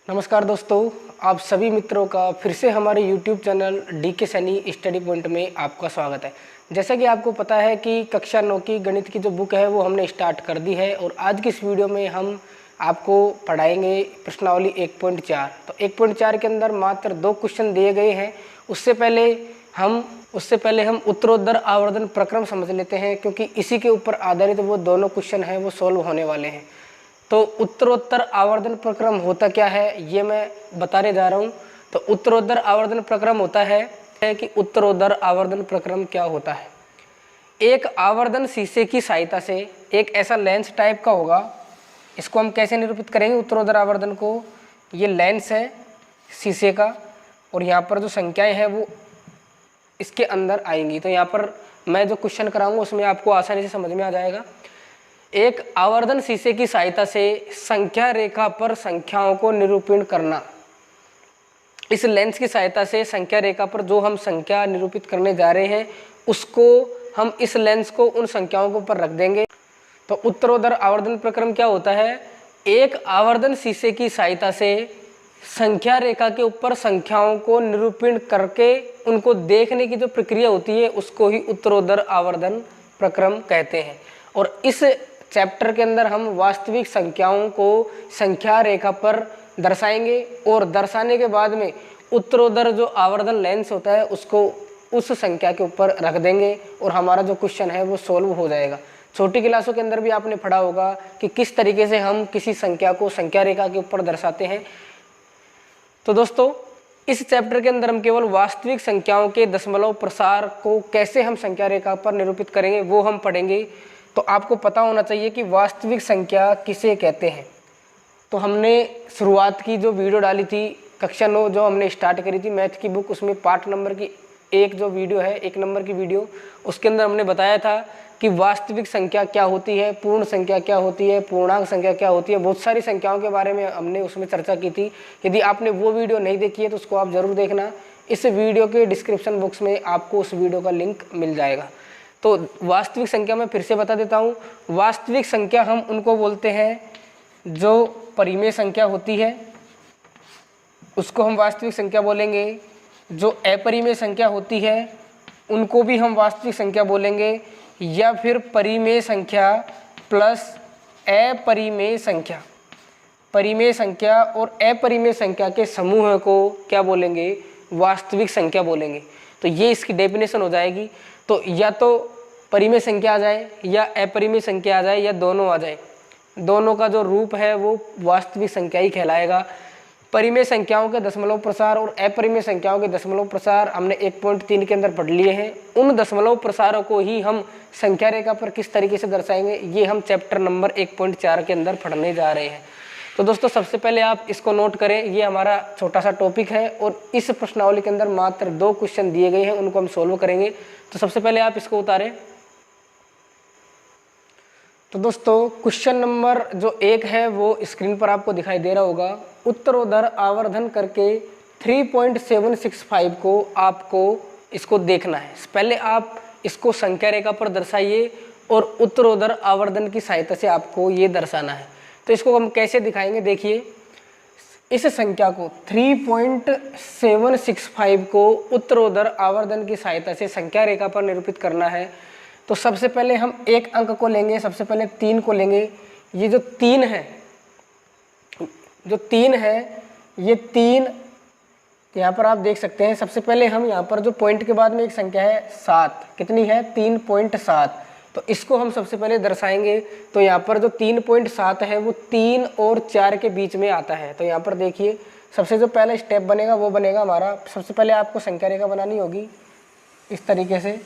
नमस्कार दोस्तों, आप सभी मित्रों का फिर से हमारे YouTube channel DK Saini study point में आपका स्वागत है। जैसा कि आपको पता है कि कक्षा 9 की गणित की जो बुक है वो हमने स्टार्ट कर दी है और आज की इस वीडियो में हम आपको पढ़ाएंगे प्रश्नावली 1.4। तो 1.4 के अंदर मात्र 2 क्वेश्चन दिए गए हैं। उससे पहले हम उत्तरोत्तर आवर्धन प्रक्रम समझ लेते हैं, क्योंकि इसी के ऊपर आधारित वो दोनों क्वेश्चन हैं वो सॉल्व होने वाले हैं। तो उत्तरोत्तर आवर्धन प्रक्रम होता क्या है ये मैं बताने जा रहा हूँ। तो उत्तरोत्तर आवर्धन प्रक्रम होता है कि उत्तरोत्तर आवर्धन प्रक्रम क्या होता है। एक आवर्धन शीशे की सहायता से एक ऐसा लेंस टाइप का होगा, इसको हम कैसे निरूपित करेंगे उत्तरोत्तर आवर्धन को। ये लेंस है शीशे का और यहाँ पर जो संख्याएं हैं वो इसके अंदर आएंगी। तो यहाँ पर मैं जो क्वेश्चन कराऊंगा उसमें आपको आसानी से समझ में आ जाएगा। एक आवर्धन शीशे की सहायता से संख्या रेखा पर संख्याओं को निरूपण करना। इस लेंस की सहायता से संख्या रेखा पर जो हम संख्या निरूपित करने जा रहे हैं उसको हम इस लेंस को उन संख्याओं के ऊपर रख देंगे। तो उत्तरोत्तर आवर्धन प्रक्रम क्या होता है? एक आवर्धन शीशे की सहायता से संख्या रेखा के ऊपर संख्याओं को निरूपण करके उनको देखने की जो प्रक्रिया होती है उसको ही उत्तरोत्तर आवर्धन प्रक्रम कहते हैं। और इस चैप्टर के अंदर हम वास्तविक संख्याओं को संख्या रेखा पर दर्शाएंगे और दर्शाने के बाद में उत्तरोत्तर जो आवर्धन लेंस होता है उसको उस संख्या के ऊपर रख देंगे और हमारा जो क्वेश्चन है वो सॉल्व हो जाएगा। छोटी क्लासों के अंदर भी आपने पढ़ा होगा कि किस तरीके से हम किसी संख्या को संख्या रेखा के ऊपर दर्शाते हैं। तो दोस्तों, इस चैप्टर के अंदर हम केवल वास्तविक संख्याओं के दशमलव प्रसार को कैसे हम संख्या रेखा पर निरूपित करेंगे वो हम पढ़ेंगे। तो आपको पता होना चाहिए कि वास्तविक संख्या किसे कहते हैं। तो हमने शुरुआत की जो वीडियो डाली थी कक्षा 9 जो हमने स्टार्ट करी थी मैथ की बुक, उसमें पार्ट नंबर की एक जो वीडियो है 1 नंबर की वीडियो, उसके अंदर हमने बताया था कि वास्तविक संख्या क्या होती है, पूर्ण संख्या क्या होती है, पूर्णांक संख्या क्या होती है। बहुत सारी संख्याओं के बारे में हमने उसमें चर्चा की थी। यदि आपने वो वीडियो नहीं देखी है तो उसको आप ज़रूर देखना। इस वीडियो के डिस्क्रिप्शन बॉक्स में आपको उस वीडियो का लिंक मिल जाएगा। तो वास्तविक संख्या मैं फिर से बता देता हूँ। वास्तविक संख्या हम उनको बोलते हैं जो परिमेय संख्या होती है उसको हम वास्तविक संख्या बोलेंगे। जो अपरिमेय संख्या होती है उनको भी हम वास्तविक संख्या बोलेंगे, या फिर परिमेय संख्या प्लस अपरिमेय संख्या। परिमेय संख्या और अपरिमेय संख्या के समूह को क्या बोलेंगे? वास्तविक संख्या बोलेंगे। तो ये इसकी डेफिनेशन हो जाएगी। तो या तो परिमेय संख्या आ जाए या अपरिमेय संख्या आ जाए या दोनों आ जाए, दोनों का जो रूप है वो वास्तविक संख्या ही कहलाएगा। परिमेय संख्याओं के दशमलव प्रसार और अपरिमेय संख्याओं के दशमलव प्रसार हमने 1.3 के अंदर पढ़ लिए हैं। उन दशमलव प्रसारों को ही हम संख्या रेखा पर किस तरीके से दर्शाएंगे ये हम चैप्टर नंबर 1.4 के अंदर पढ़ने जा रहे हैं। तो दोस्तों, सबसे पहले आप इसको नोट करें, ये हमारा छोटा सा टॉपिक है और इस प्रश्नावली के अंदर मात्र 2 क्वेश्चन दिए गए हैं, उनको हम सोल्व करेंगे। तो सबसे पहले आप इसको उतारें। तो दोस्तों, क्वेश्चन नंबर जो 1 है वो स्क्रीन पर आपको दिखाई दे रहा होगा। उत्तरोत्तर आवर्धन करके 3.765 को आपको इसको देखना है। पहले आप इसको संख्या रेखा पर दर्शाइए और उत्तरोत्तर आवर्धन की सहायता से आपको ये दर्शाना है। तो इसको हम कैसे दिखाएंगे, देखिए। इस संख्या को 3.765 को उत्तरोत्तर आवर्धन की सहायता से संख्या रेखा पर निरूपित करना है। तो सबसे पहले हम एक अंक को लेंगे, सबसे पहले 3 को लेंगे। ये जो 3 है, ये 3 यहाँ पर आप देख सकते हैं। सबसे पहले हम यहाँ पर जो पॉइंट के बाद में एक संख्या है 7, कितनी है? 3.7। तो इसको हम सबसे पहले दर्शाएंगे। तो यहाँ पर जो 3.7 है वो 3 और 4 के बीच में आता है। तो यहाँ पर देखिए, सबसे जो पहला स्टेप बनेगा वो बनेगा हमारा, सबसे पहले आपको संख्या रेखा बनानी होगी इस तरीके से,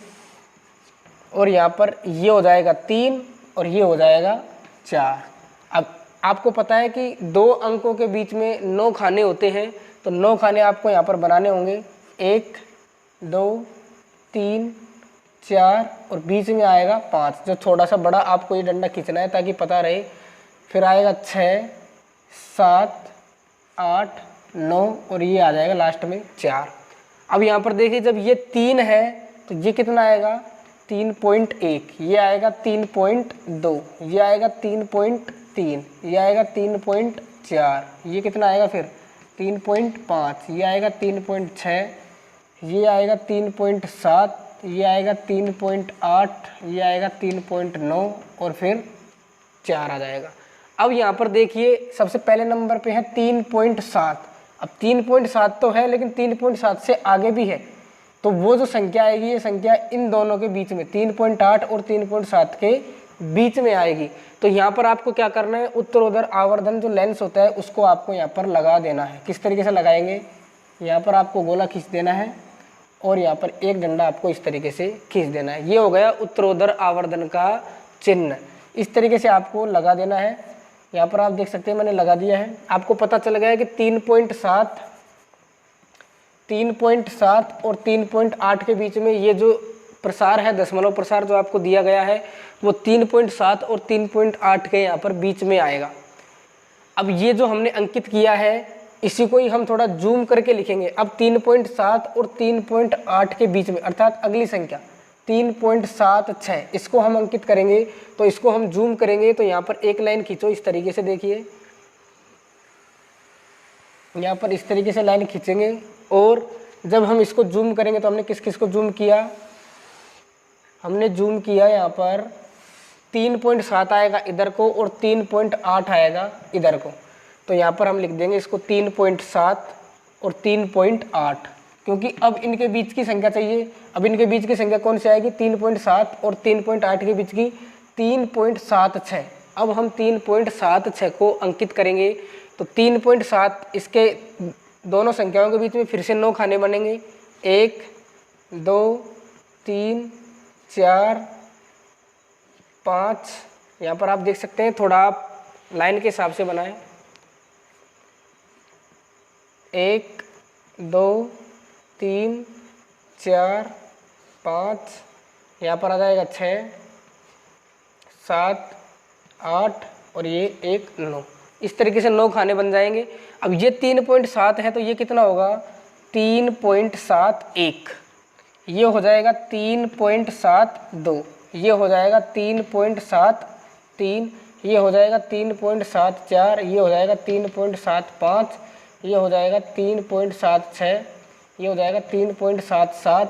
और यहाँ पर ये हो जाएगा 3 और ये हो जाएगा 4। अब आपको पता है कि 2 अंकों के बीच में 9 खाने होते हैं, तो 9 खाने आपको यहाँ पर बनाने होंगे। 1 2 3 4 और बीच में आएगा 5, जो थोड़ा सा बड़ा आपको ये डंडा खींचना है ताकि पता रहे। फिर आएगा 6 7 8 9 और ये आ जाएगा लास्ट में 4। अब यहाँ पर देखिए, जब ये 3 है तो ये कितना आएगा? 3.1, ये आएगा 3.2, ये आएगा 3.3, ये आएगा 3.4, ये कितना आएगा? फिर 3.5, ये आएगा 3.6, ये आएगा 3.7, ये आएगा 3.8, ये आएगा 3.9 और फिर 4 आ जाएगा। अब यहाँ पर देखिए सबसे पहले नंबर पे है 3.7। अब 3.7 तो है लेकिन 3.7 से आगे भी है, तो वो जो संख्या आएगी ये संख्या इन दोनों के बीच में 3.8 और 3.7 के बीच में आएगी। तो यहाँ पर आपको क्या करना है, उत्तरोत्तर आवर्धन जो लेंस होता है उसको आपको यहाँ पर लगा देना है। किस तरीके से लगाएंगे, यहाँ पर आपको गोला खींच देना है और यहाँ पर एक डंडा आपको इस तरीके से खींच देना है। ये हो गया उत्तरोत्तर आवर्धन का चिन्ह। इस तरीके से आपको लगा देना है। यहाँ पर आप देख सकते हैं मैंने लगा दिया है। आपको पता चल गया है कि 3.7 और 3.8 के बीच में ये जो प्रसार है, दशमलव प्रसार जो आपको दिया गया है वो 3.7 और 3.8 के यहाँ पर बीच में आएगा। अब ये जो हमने अंकित किया है इसी को ही हम थोड़ा जूम करके लिखेंगे। अब 3.7 और 3.8 के बीच में अर्थात अगली संख्या 3.76, इसको हम अंकित करेंगे तो इसको हम जूम करेंगे। तो यहाँ पर एक लाइन खींचो इस तरीके से, देखिए यहाँ पर इस तरीके से लाइन खींचेंगे और जब हम इसको जूम करेंगे तो हमने किस किस को जूम किया, हमने जूम किया यहाँ पर 3.7 आएगा इधर को और 3.8 आएगा इधर को। तो यहाँ पर हम लिख देंगे इसको 3.7 और 3.8, क्योंकि अब इनके बीच की संख्या चाहिए। अब इनके बीच की संख्या कौन सी आएगी, 3.7 और 3.8 के बीच की 3.76। अब हम 3.76 को अंकित करेंगे तो 3.7 इसके दोनों संख्याओं के बीच में फिर से 9 खाने बनेंगे, 1 2 3 4 5। यहाँ पर आप देख सकते हैं, थोड़ा आप लाइन के हिसाब से बनाएं, 1 2 3 4 5, यहाँ पर आ जाएगा 6 7 8 और ये 1 9। इस तरीके से 9 खाने बन जाएंगे। अब ये 3.7 है तो ये कितना होगा, 3.71, ये हो जाएगा 3.72, ये हो जाएगा 3.73, ये हो जाएगा 3.74, ये हो जाएगा 3.75, ये हो जाएगा 3.76, ये हो जाएगा 3.77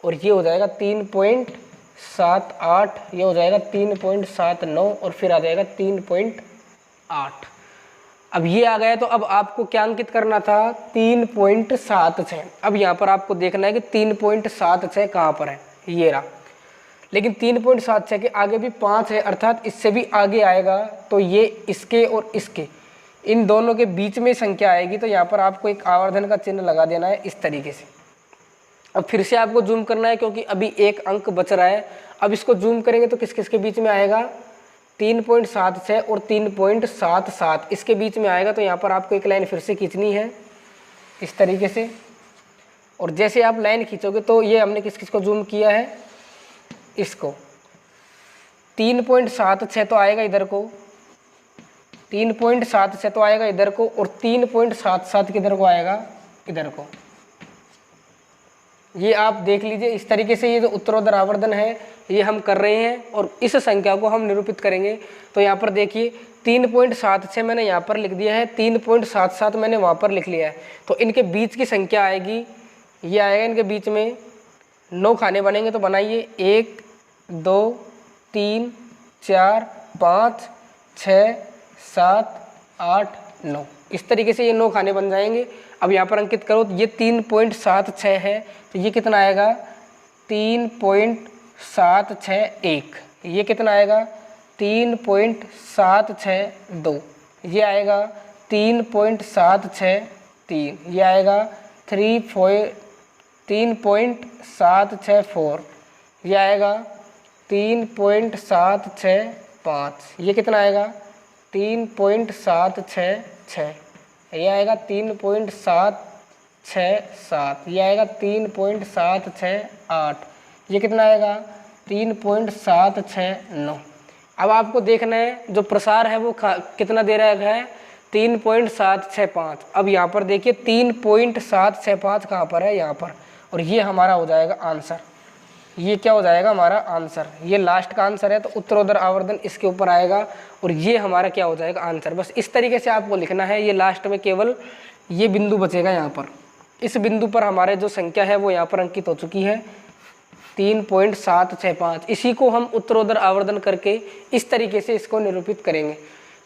और ये हो जाएगा 3.78, ये हो जाएगा 3.79 और फिर आ जाएगा 3.8। अब ये आ गया तो अब आपको क्या अंकित करना था, 3.76। अब यहाँ पर आपको देखना है कि 3.76 कहाँ पर है, ये रहा। लेकिन 3.76 के आगे भी 5 है अर्थात इससे भी आगे आएगा, तो ये इसके और इसके इन दोनों के बीच में संख्या आएगी। तो यहाँ पर आपको एक आवर्धन का चिन्ह लगा देना है इस तरीके से। अब फिर से आपको जूम करना है क्योंकि अभी एक अंक बच रहा है। अब इसको जूम करेंगे तो किस किस के बीच में आएगा, 3.76 और 3.77 इसके बीच में आएगा। तो यहाँ पर आपको एक लाइन फिर से खींचनी है इस तरीके से, और जैसे आप लाइन खींचोगे तो ये हमने किस किस को जूम किया है, इसको 3.76 तो आएगा इधर को, 3.76 तो आएगा इधर को और 3.77 किधर को आएगा, इधर को। ये आप देख लीजिए इस तरीके से ये जो उत्तरोत्तर आवर्धन है ये हम कर रहे हैं और इस संख्या को हम निरूपित करेंगे। तो यहाँ पर देखिए 3.76 मैंने यहाँ पर लिख दिया है, 3.77 मैंने वहाँ पर लिख लिया है। तो इनके बीच की संख्या आएगी, ये आएगा इनके बीच में 9 खाने बनेंगे। तो बनाइए 1 2 3 4 5 6 7 8 9, इस तरीके से ये 9 खाने बन जाएंगे। अब यहाँ पर अंकित करो तो ये 3.76 है तो ये कितना आएगा, 3.761, ये कितना आएगा 3.762, ये आएगा 3.763, ये आएगा 3.764, ये आएगा 3.765, ये कितना आएगा 3.766, ये आएगा 3.767, ये आएगा 3.768, ये कितना आएगा 3.769। अब आपको देखना है जो प्रसार है वो कितना दे रहा है, 3.765। अब यहाँ पर देखिए 3.765 कहाँ पर है, यहाँ पर, और ये हमारा हो जाएगा आंसर। ये क्या हो जाएगा हमारा आंसर, ये लास्ट का आंसर है, तो उत्तरोत्तर आवर्धन इसके ऊपर आएगा और ये हमारा क्या हो जाएगा आंसर। बस इस तरीके से आपको लिखना है। ये लास्ट में केवल ये बिंदु बचेगा यहाँ पर, इस बिंदु पर हमारे जो संख्या है वो यहाँ पर अंकित हो चुकी है 3.765। इसी को हम उत्तरोत्तर आवर्धन करके इस तरीके से इसको निरूपित करेंगे।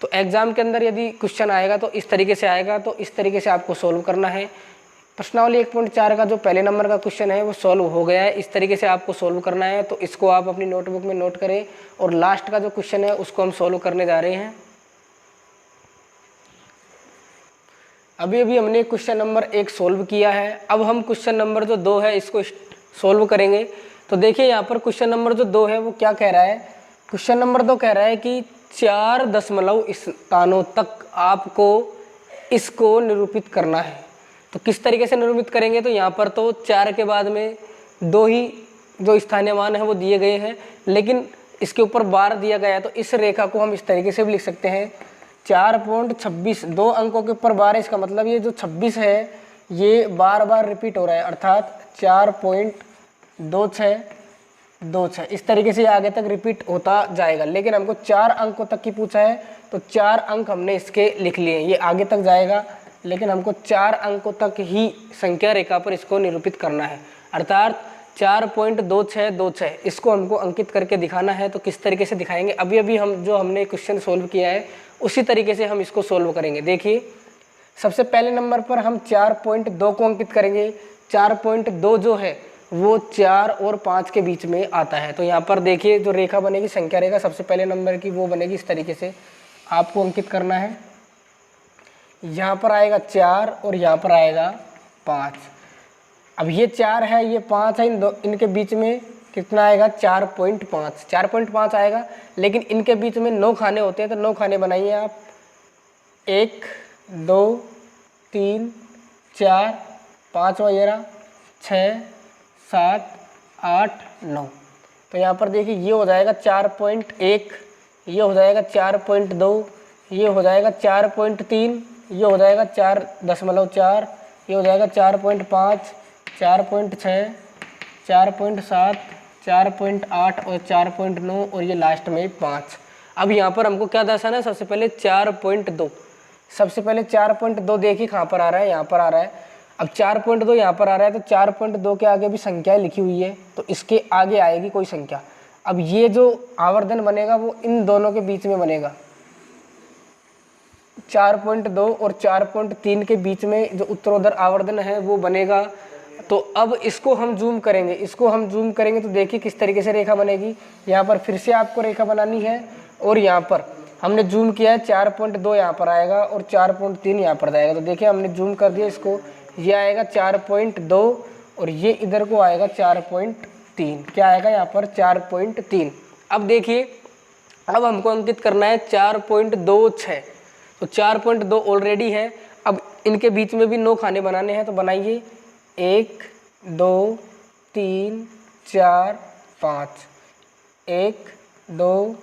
तो एग्जाम के अंदर यदि क्वेश्चन आएगा तो इस तरीके से आएगा, तो इस तरीके से आपको सोल्व करना है। प्रश्नावली 1.4 का जो पहले नंबर का क्वेश्चन है वो सॉल्व हो गया है। इस तरीके से आपको सॉल्व करना है, तो इसको आप अपनी नोटबुक में नोट करें। और लास्ट का जो क्वेश्चन है उसको हम सॉल्व करने जा रहे हैं। अभी अभी हमने क्वेश्चन नंबर 1 सॉल्व किया है। अब हम क्वेश्चन नंबर जो 2 है इसको सॉल्व करेंगे। तो देखिए यहाँ पर क्वेश्चन नंबर जो 2 है वो क्या कह रहा है। क्वेश्चन नंबर 2 कह रहा है कि 4 दशमलव स्थानों तक आपको इसको निरूपित करना है। तो किस तरीके से निरूपित करेंगे, तो यहाँ पर तो 4 के बाद में 2 ही जो स्थानीय मान है वो दिए गए हैं, लेकिन इसके ऊपर बार दिया गया है। तो इस रेखा को हम इस तरीके से भी लिख सकते हैं 4.26, 2 अंकों के ऊपर बार है, इसका मतलब ये जो 26 है ये बार बार रिपीट हो रहा है, अर्थात 4.2626 इस तरीके से आगे तक रिपीट होता जाएगा। लेकिन हमको 4 अंकों तक की पूछा है, तो 4 अंक हमने इसके लिख लिए हैं। ये आगे तक जाएगा, लेकिन हमको 4 अंकों तक ही संख्या रेखा पर इसको निरूपित करना है, अर्थात 4.2626 इसको हमको अंकित करके दिखाना है। तो किस तरीके से दिखाएंगे, अभी अभी हम जो हमने क्वेश्चन सोल्व किया है उसी तरीके से हम इसको सोल्व करेंगे। देखिए सबसे पहले नंबर पर हम 4.2 को अंकित करेंगे। 4.2 जो है वो 4 और 5 के बीच में आता है। तो यहाँ पर देखिए जो रेखा बनेगी, संख्या रेखा सबसे पहले नंबर की वो बनेगी इस तरीके से, आपको अंकित करना है। यहाँ पर आएगा 4 और यहाँ पर आएगा 5। अब ये 4 है ये 5 है, इनके बीच में कितना आएगा 4.5, 4.5 आएगा। लेकिन इनके बीच में 9 खाने होते हैं, तो 9 खाने बनाइए आप। 1 2 3 4 5 वगैरह 6 7 8 9। तो यहाँ पर देखिए ये हो जाएगा 4.1, ये हो जाएगा 4.2, ये हो जाएगा 4.3, ये हो जाएगा 4.4, ये हो जाएगा 4.5, 4.6, 4.7, 4.8 और 4.9 और ये लास्ट में 5। अब यहाँ पर हमको क्या दर्शाना है, सबसे पहले 4.2, सबसे पहले 4.2 देखिए कहाँ पर आ रहा है, यहाँ पर आ रहा है। अब 4.2 यहाँ पर आ रहा है, तो 4.2 के आगे भी संख्या लिखी हुई है, तो इसके आगे आएगी कोई संख्या। अब ये जो आवर्धन बनेगा वो इन दोनों के बीच में बनेगा, 4.2 और 4.3 के बीच में जो उत्तरोत्तर आवर्धन है वो बनेगा। तो अब इसको हम जूम करेंगे, इसको हम जूम करेंगे तो देखिए किस तरीके से रेखा बनेगी। यहाँ पर फिर से आपको रेखा बनानी है और यहाँ पर हमने जूम किया है 4.2 यहाँ पर आएगा और 4.3 यहाँ पर जाएगा। तो देखिए हमने जूम कर दिया इसको, ये आएगा 4.2 और ये इधर को आएगा 4.3, क्या आएगा यहाँ पर 4.3। अब देखिए अब हमको अंकित करना है 4.26, तो 4.2 ऑलरेडी है। अब इनके बीच में भी 9 खाने बनाने हैं, तो बनाइए 1 2 3 4 5, 1 2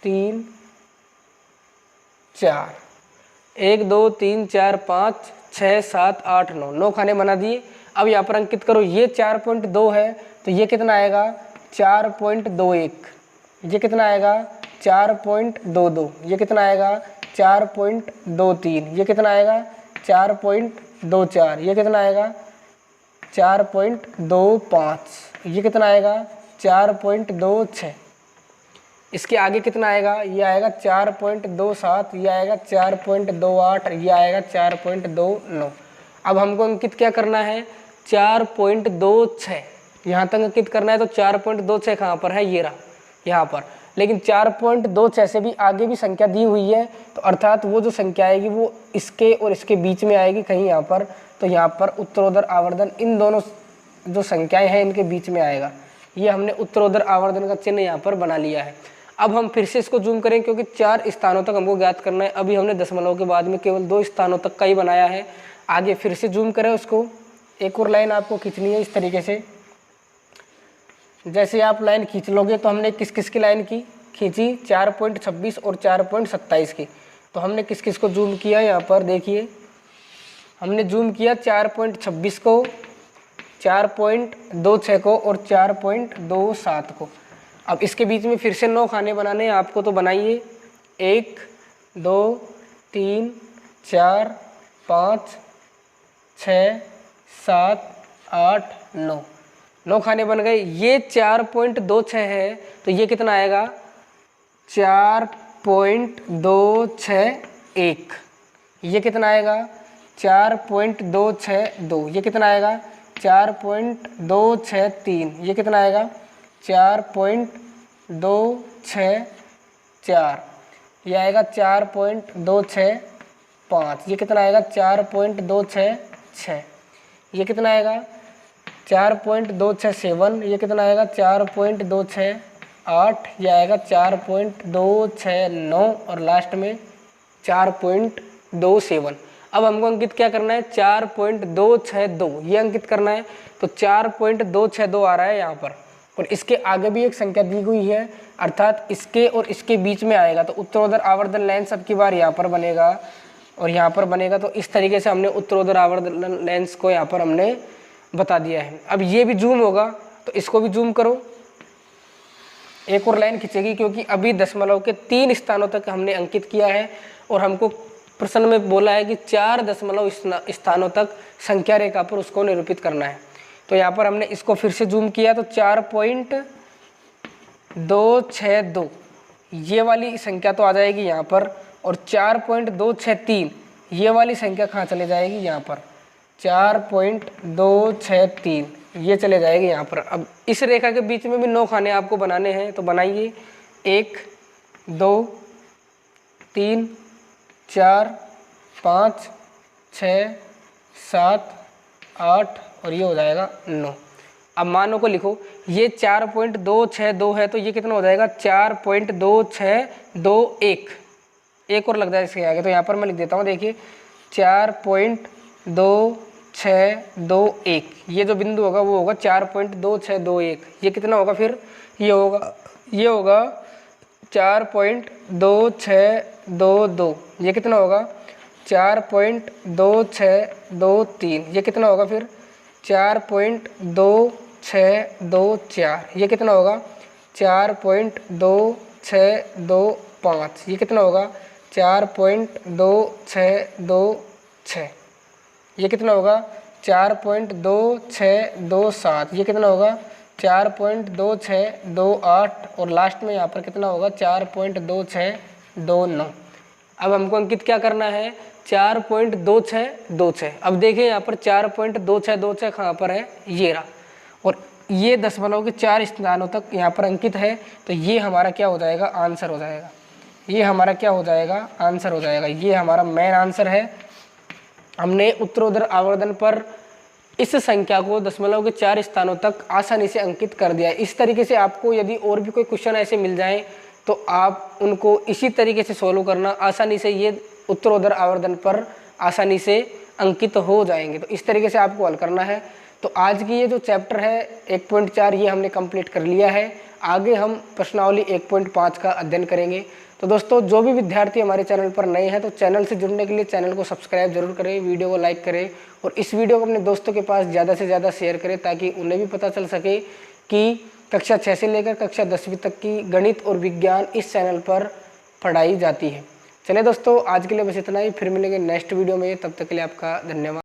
3 4, 1 2 3 4 5 6 7 8 9, 9 खाने बना दिए। अब यहाँ पर अंकित करो, ये 4.2 है तो ये कितना आएगा 4.21, ये कितना आएगा 4.22, ये कितना आएगा 4.23, ये कितना आएगा 4.24, ये कितना आएगा 4.25, ये कितना आएगा 4.26। इसके आगे कितना आएगा, ये आएगा 4.27, ये आएगा 4.28, ये आएगा 4.29। अब हमको अंकित क्या करना है 4.26, यहाँ तक अंकित करना है। तो 4.26 कहाँ पर है, ये रहा यहाँ पर। लेकिन 4.26 से भी आगे भी संख्या दी हुई है, तो अर्थात वो जो संख्या आएगी वो इसके और इसके बीच में आएगी कहीं यहाँ पर। तो यहाँ पर उत्तरोत्तर आवर्धन इन दोनों जो संख्याएं हैं इनके बीच में आएगा। ये हमने उत्तरोत्तर आवर्धन का चिन्ह यहाँ पर बना लिया है। अब हम फिर से इसको जूम करें, क्योंकि 4 स्थानों तक हमको ज्ञात करना है। अभी हमने दशमलव के बाद में केवल 2 स्थानों तक का ही बनाया है। आगे फिर से जूम करें उसको, एक और लाइन आपको खींचनी है इस तरीके से। जैसे आप लाइन खींच लोगे तो हमने किस किस की लाइन की खींची 4.26 और 4.27 की। तो हमने किस किस को जूम किया, यहाँ पर देखिए हमने जूम किया 4.26 को, 4.26 को और 4.27 को। अब इसके बीच में फिर से 9 खाने बनाने हैं आपको, तो बनाइए। 1 2 3 4 5 6 7 8 9 खाने बन गए। ये 4.26 है, तो ये कितना आएगा 4.261। ये कितना आएगा 4.262। ये कितना आएगा 4.263। ये कितना आएगा 4.264। ये आएगा 4.265। ये कितना आएगा 4.266। ये कितना आएगा 4.267। ये कितना आएगा 4.268। ये आएगा 4.269 और लास्ट में 4.27। अब हमको अंकित क्या करना है 4.262, ये अंकित करना है। तो 4.262 आ रहा है यहाँ पर, और इसके आगे भी एक संख्या दी हुई है, अर्थात इसके और इसके बीच में आएगा। तो उत्तरोत्तर आवर्धन लेंस अब की बार यहाँ पर बनेगा और यहाँ पर बनेगा। तो इस तरीके से हमने उत्तरोत्तर आवर्धन लेंस को यहाँ पर हमने बता दिया है। अब ये भी जूम होगा, तो इसको भी जूम करो। एक और लाइन खींचेगी, क्योंकि अभी दशमलव के 3 स्थानों तक हमने अंकित किया है और हमको प्रश्न में बोला है कि 4 दशमलव स्थानों तक संख्या रेखा पर उसको निरूपित करना है। तो यहाँ पर हमने इसको फिर से जूम किया, तो 4.262 ये वाली संख्या तो आ जाएगी यहाँ पर, और 4.263 ये वाली संख्या कहाँ चले जाएगी यहाँ पर 4.263 ये चले जाएगी यहाँ पर। अब इस रेखा के बीच में भी 9 खाने आपको बनाने हैं, तो बनाइए। 1 2 3 4 5 6 7 8 और ये हो जाएगा 9। अब मानों को लिखो, ये 4.262 है, तो ये कितना हो जाएगा 4.2621। एक और लग जाए इसके आगे, तो यहाँ पर मैं लिख देता हूँ। देखिए 4.2621, ये जो बिंदु होगा वो होगा 4.2621। ये कितना होगा फिर, ये होगा 4.2622। ये कितना होगा 4.2623। ये कितना होगा फिर 4.2624। ये कितना होगा 4.2625। ये कितना होगा 4.2626। ये कितना होगा 4.2627। ये कितना होगा 4.2628 और लास्ट में यहाँ पर कितना होगा 4.2629। अब हमको अंकित क्या करना है 4.2626। अब देखें यहाँ पर 4.2626 कहाँ पर है, ये रहा, और ये दशमलव के 4 स्थानों तक यहाँ पर अंकित है। तो ये हमारा क्या हो जाएगा आंसर हो जाएगा। ये हमारा क्या हो जाएगा आंसर हो जाएगा। ये हमारा मेन आंसर है। हमने उत्तरोत्तर आवर्धन पर इस संख्या को दशमलव के 4 स्थानों तक आसानी से अंकित कर दिया है। इस तरीके से आपको यदि और भी कोई क्वेश्चन ऐसे मिल जाएं तो आप उनको इसी तरीके से सोल्व करना, आसानी से ये उत्तरोत्तर आवर्धन पर आसानी से अंकित हो जाएंगे। तो इस तरीके से आपको हल करना है। तो आज की ये जो चैप्टर है 1.4 ये हमने कंप्लीट कर लिया है। आगे हम प्रश्नावली 1.5 का अध्ययन करेंगे। तो दोस्तों जो भी विद्यार्थी हमारे चैनल पर नए हैं तो चैनल से जुड़ने के लिए चैनल को सब्सक्राइब जरूर करें, वीडियो को लाइक करें और इस वीडियो को अपने दोस्तों के पास ज़्यादा से ज़्यादा शेयर करें, ताकि उन्हें भी पता चल सके कि कक्षा 6 से लेकर कक्षा 10वीं तक की गणित और विज्ञान इस चैनल पर पढ़ाई जाती है। चलिए दोस्तों आज के लिए बस इतना ही, फिर मिलेंगे नेक्स्ट वीडियो में। तब तक के लिए आपका धन्यवाद।